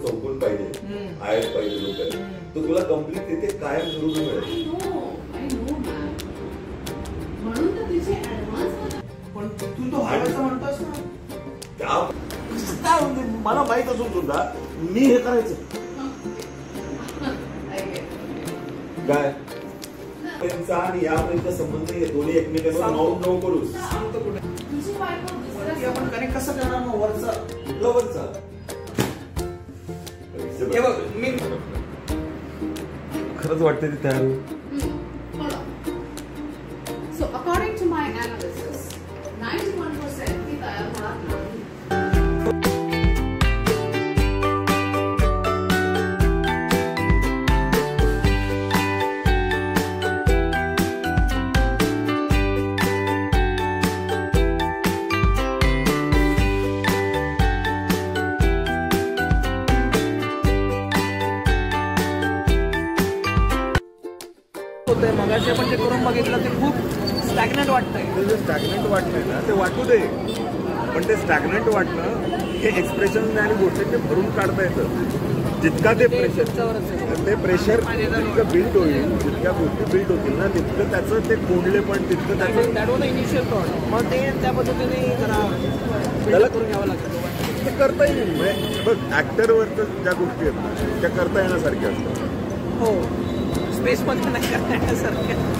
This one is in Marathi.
चौकून पाहिजे, आयत पाहिजे लोक, तो तुला कम्प्लीट तिथे कायम स्वरूपी मिळेल. म्हणून तर तिचे ऍडव्हान्स पण तू तो व्हायचं म्हणतोस ना, काय मला माहित असून सुद्धा मी हे करायचं काय त्यांचा आणि यापर्यंत संबंध दोन्ही एकमेकांना नो करूस. आपण कनेक्ट कसं करणार मग वरचा हे बघ मी खरंच वाटतं ते तयार. So according to my analysis, 91% ती तयार होणार नाही. होतंय मगाशी आपण ते करून बघितलं ते खूप स्टॅग्नंट वाटतंय. जे स्टॅग्नंट वाटतंय ना ते वाटू दे, पण ते स्टॅग्नंट वाटणं हे एक्सप्रेशन आणि गोष्टी ते भरून काढता येतं. जितका ते प्रेशर जितकं बिल्ड होईल, जितक्या गोष्टी बिल्ड होतील ना तितकं त्याचं ते कोंडले पण तितकं त्याचं इनिशियल थॉट मग ते त्या पद्धतीने जरा त्याला करून घ्यावं लागतं. ते करता येईल. म्हणजे बघ ऍक्टरवर तर ज्या गोष्टी आहेत त्या करता येण्यासारख्या असतात. हो स्पेस मध्ये नाही करण्यासारख्या.